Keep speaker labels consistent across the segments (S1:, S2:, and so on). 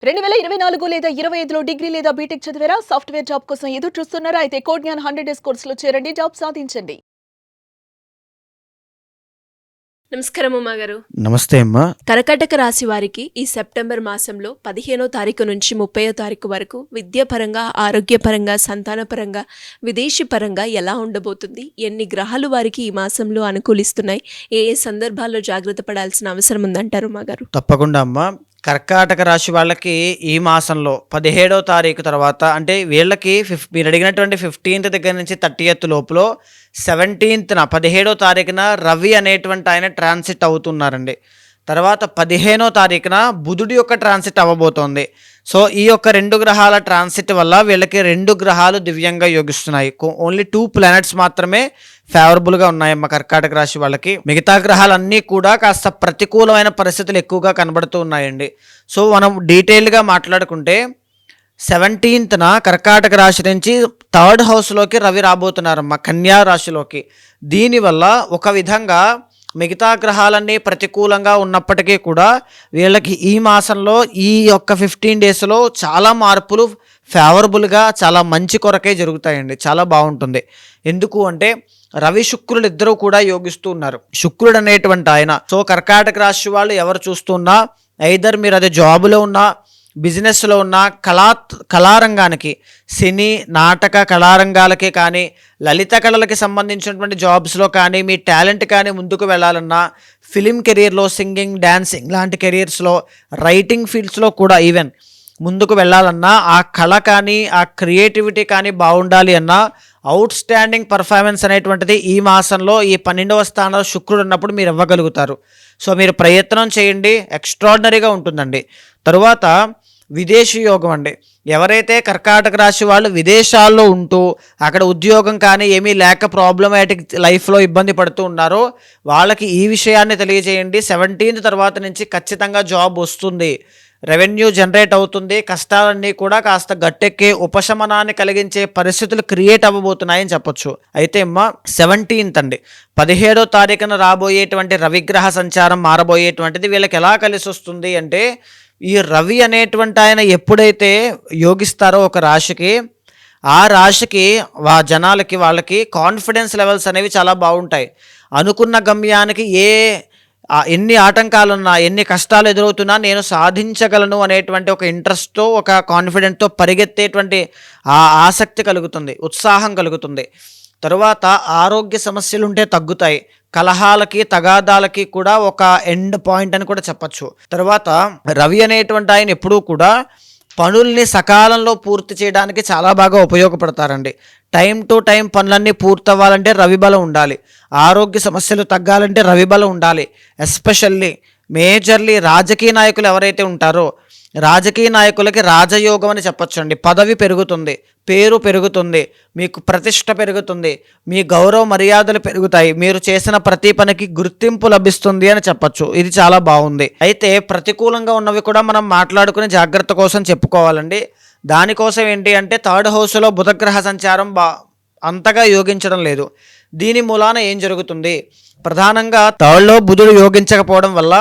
S1: 2024 లేదా 25లో డిగ్రీ లేదా బీటెక్ చదివారా? సాఫ్ట్‌వేర్ జాబ్ కోసం ఎదురు చూస్తున్నారా? అయితే కోడ్ జ్ఞాన్ 100 డేస్ కోర్సులో చేరండి. జాబ్ సాధించండి.
S2: నమస్కారం ఉమాగారు.
S3: నమస్తే అమ్మా.
S2: కర్కాటక రాశి వారికి ఈ సెప్టెంబర్ మాసంలో 15వ తారీఖు నుంచి 30వ తారీఖు వరకు విద్యాపరంగా, ఆరోగ్యపరంగా, సంతానపరంగా, విదేశీ పరంగా ఎలా ఉండబోతుంది? ఎన్ని గ్రహాలు వారికి ఈ మాసంలో అనుకూలిస్తున్నాయి? ఏ ఏ సందర్భాల్లో జాగ్రత్త పడాల్సిన అవసరం ఉందంటారు ఉమాగారు?
S3: తప్పకుండా అమ్మా. కర్కాటక రాశి వాళ్ళకి ఈ మాసంలో 17వ తారీఖు తర్వాత అంటే వీళ్ళకి మీరు అడిగినటువంటి 15th దగ్గర నుంచి 30th లోపల 17th 17వ తారీఖున రవి అనేటువంటి ఆయన ట్రాన్సిట్ అవుతున్నారండి. తర్వాత 15వ తారీఖున బుధుడి యొక్క ట్రాన్సిట్ అవ్వబోతోంది. సో ఈ యొక్క 2 గ్రహాల ట్రాన్సిట్ వల్ల వీళ్ళకి 2 గ్రహాలు దివ్యంగా యోగిస్తున్నాయి. ఓన్లీ 2 ప్లానెట్స్ మాత్రమే ఫేవరబుల్గా ఉన్నాయమ్మ కర్కాటక రాశి వాళ్ళకి. మిగతా గ్రహాలన్నీ కూడా కాస్త ప్రతికూలమైన పరిస్థితులు ఎక్కువగా కనబడుతూ ఉన్నాయండి. సో మనం డీటెయిల్గా మాట్లాడుకుంటే 17th కర్కాటక రాశి నుంచి 3rd హౌస్లోకి రవి రాబోతున్నారమ్మ, కన్యా రాశిలోకి. దీనివల్ల ఒక విధంగా మిగతా గ్రహాలన్నీ ప్రతికూలంగా ఉన్నప్పటికీ కూడా వీళ్ళకి ఈ మాసంలో ఈ యొక్క 15 డేస్లో చాలా మార్పులు ఫేవరబుల్గా చాలా మంచి కొరకే జరుగుతాయండి. చాలా బాగుంటుంది. ఎందుకు అంటే రవి శుక్రులు ఇద్దరూ కూడా యోగిస్తూ ఉన్నారు. శుక్రుడు అనేటువంటి ఆయన. సో కర్కాటక రాశి వాళ్ళు ఎవరు చూస్తున్నా, ఐదర్ మీరు అదే జాబులో ఉన్నా, బిజినెస్లో ఉన్న కళారంగానికి, సినీ నాటక కళారంగాలకి కానీ, లలిత కళలకి సంబంధించినటువంటి జాబ్స్లో కానీ, మీ టాలెంట్ కానీ ముందుకు వెళ్ళాలన్నా, ఫిలిం కెరీర్లో సింగింగ్, డాన్సింగ్ లాంటి కెరీర్స్లో, రైటింగ్ ఫీల్డ్స్లో కూడా ఈవెన్ ముందుకు వెళ్ళాలన్నా, ఆ కళ కానీ ఆ క్రియేటివిటీ కానీ బాగుండాలి అన్నా అవుట్ స్టాండింగ్ పర్ఫార్మెన్స్ అనేటువంటిది ఈ మాసంలో ఈ 12వ స్థానంలో శుక్రుడు ఉన్నప్పుడు మీరు ఇవ్వగలుగుతారు. సో మీరు ప్రయత్నం చేయండి, ఎక్స్ట్రాడినరీగా ఉంటుందండి. తరువాత విదేశీ యోగం అండి. ఎవరైతే కర్కాటక రాశి వాళ్ళు విదేశాల్లో ఉంటూ అక్కడ ఉద్యోగం కానీ ఏమీ లేక ప్రాబ్లమాటిక్ లైఫ్లో ఇబ్బంది పడుతూ ఉన్నారో వాళ్ళకి ఈ విషయాన్ని తెలియజేయండి. 17th తర్వాత నుంచి ఖచ్చితంగా జాబ్ వస్తుంది, రెవెన్యూ జనరేట్ అవుతుంది, కష్టాలన్నీ కూడా కాస్త గట్టెక్కే ఉపశమనాన్ని కలిగించే పరిస్థితులు క్రియేట్ అవ్వబోతున్నాయని చెప్పొచ్చు. అయితే అమ్మా 17th అండి 17వ తారీఖున రాబోయేటువంటి రవిగ్రహ సంచారం మారబోయేటువంటిది వీళ్ళకి ఎలా కలిసి వస్తుంది అంటే, ఈ రవి అనేటువంటి ఆయన ఎప్పుడైతే యోగిస్తారో ఒక రాశికి, ఆ రాశికి జనాలకి వాళ్ళకి కాన్ఫిడెన్స్ లెవెల్స్ అనేవి చాలా బాగుంటాయి. అనుకున్న గమ్యానికి ఎన్ని ఆటంకాలున్నా, ఎన్ని కష్టాలు ఎదురవుతున్నా నేను సాధించగలను అనేటువంటి ఒక ఇంట్రెస్ట్తో, ఒక కాన్ఫిడెంట్తో పరిగెత్తేటువంటి ఆసక్తి కలుగుతుంది, ఉత్సాహం కలుగుతుంది. తరువాత ఆరోగ్య సమస్యలు ఉంటే తగ్గుతాయి. కలహాలకి తగాదాలకి కూడా ఒక ఎండ్ పాయింట్ అని కూడా చెప్పచ్చు. తర్వాత రవి అనేటువంటి ఆయన ఎప్పుడూ కూడా పనుల్ని సకాలంలో పూర్తి చేయడానికి చాలా బాగా ఉపయోగపడతారండి. టైం టు టైం పనులన్నీ పూర్తవ్వాలంటే రవిబలం ఉండాలి. ఆరోగ్య సమస్యలు తగ్గాలంటే రవిబలం ఉండాలి. ఎస్పెషల్లీ మేజర్లీ రాజకీయ నాయకులు ఎవరైతే ఉంటారో, రాజకీయ నాయకులకి రాజయోగం అని చెప్పొచ్చండి. పదవి పెరుగుతుంది, పేరు పెరుగుతుంది, మీకు ప్రతిష్ట పెరుగుతుంది, మీ గౌరవ మర్యాదలు పెరుగుతాయి, మీరు చేసిన ప్రతి పనికి గుర్తింపు లభిస్తుంది అని చెప్పొచ్చు. ఇది చాలా బాగుంది. అయితే ప్రతికూలంగా ఉన్నవి కూడా మనం మాట్లాడుకుని జాగ్రత్త కోసం చెప్పుకోవాలండి. దానికోసం ఏంటి అంటే 3rd హౌస్లో బుధగ్రహ సంచారం అంతగా యోగించడం లేదు. దీని మూలాన ఏం జరుగుతుంది? ప్రధానంగా 3rd బుధుడు యోగించకపోవడం వల్ల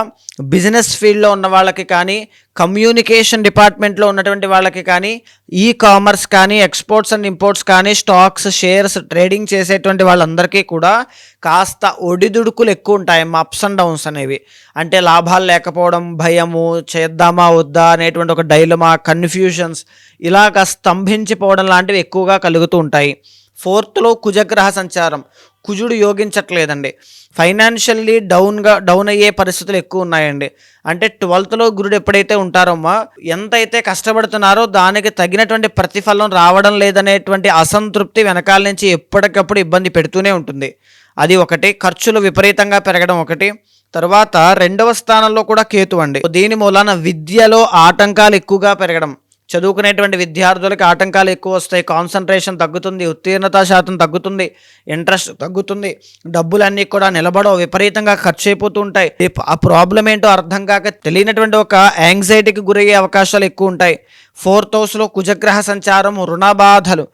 S3: బిజినెస్ ఫీల్డ్లో ఉన్న వాళ్ళకి కానీ, కమ్యూనికేషన్ డిపార్ట్మెంట్లో ఉన్నటువంటి వాళ్ళకి కానీ, ఈ కామర్స్ కానీ, ఎక్స్పోర్ట్స్ అండ్ ఇంపోర్ట్స్ కానీ, స్టాక్స్, షేర్స్ ట్రేడింగ్ చేసేటువంటి వాళ్ళందరికీ కూడా కాస్త ఒడిదుడుకులు ఎక్కువ ఉంటాయమ్మా. అప్స్ అండ్ డౌన్స్ అనేవి. అంటే లాభాలు లేకపోవడం, భయము, చేద్దామా వద్దా అనేటువంటి ఒక డైలమా, కన్ఫ్యూషన్స్, ఇలాగ స్తంభించిపోవడం లాంటివి ఎక్కువగా కలుగుతూ ఉంటాయి. 4th కుజగ్రహ సంచారం, కుజుడు యోగించట్లేదండి. ఫైనాన్షియల్లీ డౌన్ అయ్యే పరిస్థితులు ఎక్కువ ఉన్నాయండి. అంటే 12th గురుడు ఎప్పుడైతే ఉంటారోమ్మా, ఎంతైతే కష్టపడుతున్నారో దానికి తగినటువంటి ప్రతిఫలం రావడం లేదనేటువంటి అసంతృప్తి వెనకాల నుంచి ఎప్పటికప్పుడు ఇబ్బంది పెడుతూనే ఉంటుంది. అది ఒకటి. ఖర్చులు విపరీతంగా పెరగడం ఒకటి. తర్వాత 2వ స్థానంలో కూడా కేతు అండి. దీని మూలాన విద్యలో ఆటంకాలు ఎక్కువగా పెరగడం, చదువుకునేటువంటి విద్యార్థులకి ఆటంకాలు ఎక్కువ వస్తాయి, కాన్సన్ట్రేషన్ తగ్గుతుంది, ఉత్తీర్ణత శాతం తగ్గుతుంది, ఇంట్రెస్ట్ తగ్గుతుంది, డబ్బులన్నీ కూడా నిలబడవు, విపరీతంగా ఖర్చు అయిపోతూ ఉంటాయి. ఆ ప్రాబ్లం ఏంటో అర్థం కాక తెలియనటువంటి ఒక యాంగ్జైటీకి గురయ్యే అవకాశాలు ఎక్కువ ఉంటాయి. 4th హౌస్లో కుజగ్రహ సంచారం రుణ బాధలు,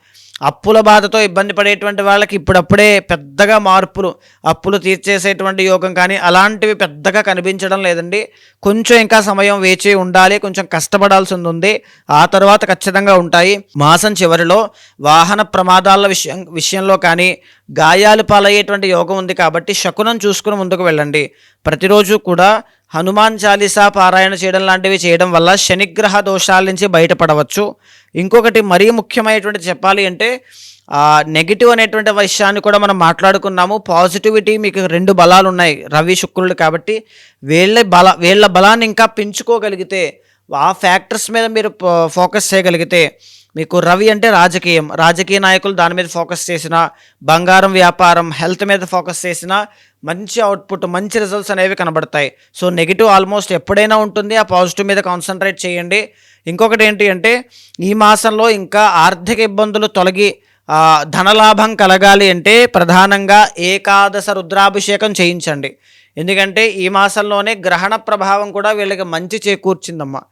S3: అప్పుల బాధతో ఇబ్బంది పడేటువంటి వాళ్ళకి ఇప్పుడప్పుడే పెద్దగా మార్పులు, అప్పులు తీర్చేసేటువంటి యోగం కానీ అలాంటివి పెద్దగా కనిపించడం లేదండి. కొంచెం ఇంకా సమయం వేచి ఉండాలి, కొంచెం కష్టపడాల్సి ఉంది. ఆ తర్వాత ఖచ్చితంగా ఉంటాయి. మాసం చివరిలో వాహన ప్రమాదాల విషయంలో కానీ గాయాలు పాలయ్యేటువంటి యోగం ఉంది కాబట్టి శకునం చూసుకుని ముందుకు వెళ్ళండి. ప్రతిరోజు కూడా హనుమాన్ చాలీసా పారాయణ చేయడం లాంటివి చేయడం వల్ల శనిగ్రహ దోషాల నుంచి బయటపడవచ్చు. ఇంకొకటి మరీ ముఖ్యమైనటువంటి చెప్పాలి అంటే నెగిటివ్ అనేటువంటి విషయాన్ని కూడా మనం మాట్లాడుకున్నాము. పాజిటివిటీ మీకు 2 బలాలు ఉన్నాయి, రవి శుక్రుడు. కాబట్టి వీళ్ళ బలాన్ని ఇంకా పెంచుకోగలిగితే, ఆ ఫ్యాక్టర్స్ మీద మీరు ఫోకస్ చేయగలిగితే, మీకు రవి అంటే రాజకీయ నాయకులు దాని మీద ఫోకస్ చేసిన, బంగారం వ్యాపారం, హెల్త్ మీద ఫోకస్ చేసిన మంచి అవుట్పుట్, మంచి రిజల్ట్స్ అనేవి కనబడతాయి. సో నెగిటివ్ ఆల్మోస్ట్ ఎప్పుడైనా ఉంటుంది, ఆ పాజిటివ్ మీద కాన్సన్ట్రేట్ చేయండి. ఇంకొకటి ఏంటి అంటే ఈ మాసంలో ఇంకా ఆర్థిక ఇబ్బందులు తొలగి ధనలాభం కలగాలి అంటే ప్రధానంగా ఏకాదశ రుద్రాభిషేకం చేయించండి. ఎందుకంటే ఈ మాసంలోనే గ్రహణ ప్రభావం కూడా వీళ్ళకి మంచి చేకూర్చిందమ్మా.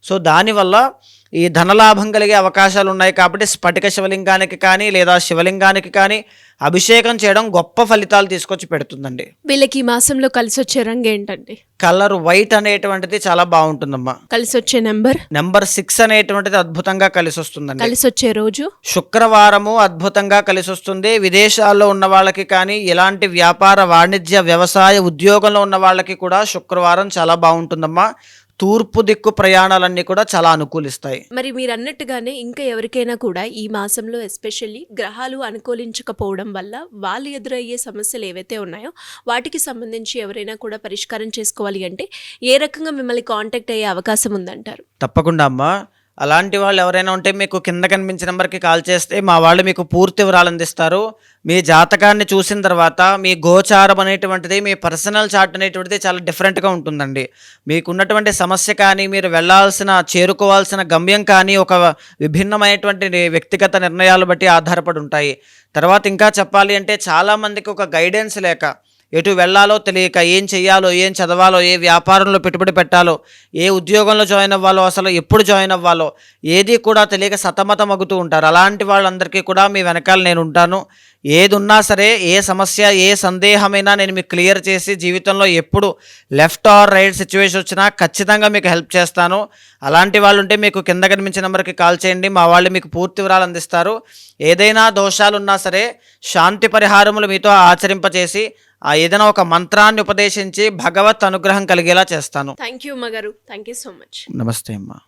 S3: సో దానివల్ల ఈ ధనలాభం కలిగే అవకాశాలు ఉన్నాయి. కాబట్టి స్ఫటిక శివలింగానికి కానీ లేదా శివలింగానికి కానీ అభిషేకం చేయడం గొప్ప ఫలితాలు తీసుకొచ్చి పెడుతుందండి.
S2: వీళ్ళకి ఈ మాసంలో కలిసి వచ్చే రంగు ఏంటండి?
S3: కలర్ వైట్ అనేటువంటిది చాలా బాగుంటుందమ్మా.
S2: కలిసి వచ్చే నెంబర్
S3: 6 అనేటువంటిది అద్భుతంగా కలిసి వస్తుందండి.
S2: కలిసి వచ్చే రోజు
S3: శుక్రవారము అద్భుతంగా కలిసి వస్తుంది. విదేశాల్లో ఉన్న వాళ్ళకి కానీ, ఇలాంటి వ్యాపార, వాణిజ్య, వ్యవసాయ, ఉద్యోగంలో ఉన్న వాళ్ళకి కూడా శుక్రవారం చాలా బాగుంటుందమ్మా. తూర్పు దిక్కు ప్రయాణాలన్నీ కూడా చాలా అనుకూలిస్తాయి.
S2: మరి మీరు అన్నట్టుగానే ఇంకా ఎవరికైనా కూడా ఈ మాసంలో ఎస్పెషల్లీ గ్రహాలు అనుకూలించకపోవడం వల్ల వాళ్ళు ఎదురయ్యే సమస్యలు ఏవైతే ఉన్నాయో వాటికి సంబంధించి ఎవరైనా కూడా పరిష్కారం చేసుకోవాలి అంటే ఏ రకంగా మిమ్మల్ని కాంటాక్ట్ అయ్యే అవకాశం ఉందంటారు?
S3: తప్పకుండా అమ్మా. అలాంటి వాళ్ళు ఎవరైనా ఉంటే మీకు కింద కనిపించిన నెంబర్కి కాల్ చేస్తే మా వాళ్ళు మీకు పూర్తి వివరాలు అందిస్తారు. మీ జాతకాన్ని చూసిన తర్వాత మీ గోచారం అనేటువంటిది, మీ పర్సనల్ చార్ట్ అనేటువంటిది చాలా డిఫరెంట్గా ఉంటుందండి. మీకున్నటువంటి సమస్య కానీ, మీరు చేరుకోవాల్సిన గమ్యం కానీ ఒక విభిన్నమైనటువంటి వ్యక్తిగత నిర్ణయాలు బట్టి ఆధారపడి ఉంటాయి. తర్వాత ఇంకా చెప్పాలి అంటే చాలామందికి ఒక గైడెన్స్ లేక, ఎటు వెళ్ళాలో తెలియక, ఏం చెయ్యాలో, ఏం చదవాలో, ఏ వ్యాపారంలో పెట్టుబడి పెట్టాలో, ఏ ఉద్యోగంలో జాయిన్ అవ్వాలో, అసలు ఎప్పుడు జాయిన్ అవ్వాలో ఏది కూడా తెలియక సతమతమగుతూ ఉంటారు. అలాంటి వాళ్ళందరికీ కూడా మీ వెనకాల నేను ఉంటాను. ఏది ఉన్నా సరే, ఏ సమస్య, ఏ సందేహమైనా నేను మీకు క్లియర్ చేసి జీవితంలో ఎప్పుడు లెఫ్ట్ ఆర్ రైట్ సిచ్యువేషన్ వచ్చినా ఖచ్చితంగా మీకు హెల్ప్ చేస్తాను. అలాంటి వాళ్ళు ఉంటే మీకు కింద కనిపించిన నెంబర్కి కాల్ చేయండి. మా వాళ్ళు మీకు పూర్తి వివరాలు అందిస్తారు. ఏదైనా దోషాలు ఉన్నా సరే శాంతి పరిహారములు మీతో ఆచరింపచేసి ఏదైనా ఒక మంత్రాన్ని ఉపదేశించి భగవత్ అనుగ్రహం కలిగేలా చేస్తాను.
S2: థ్యాంక్ యూ అమ్మగారు. Thank you so much.
S3: నమస్తే అమ్మా.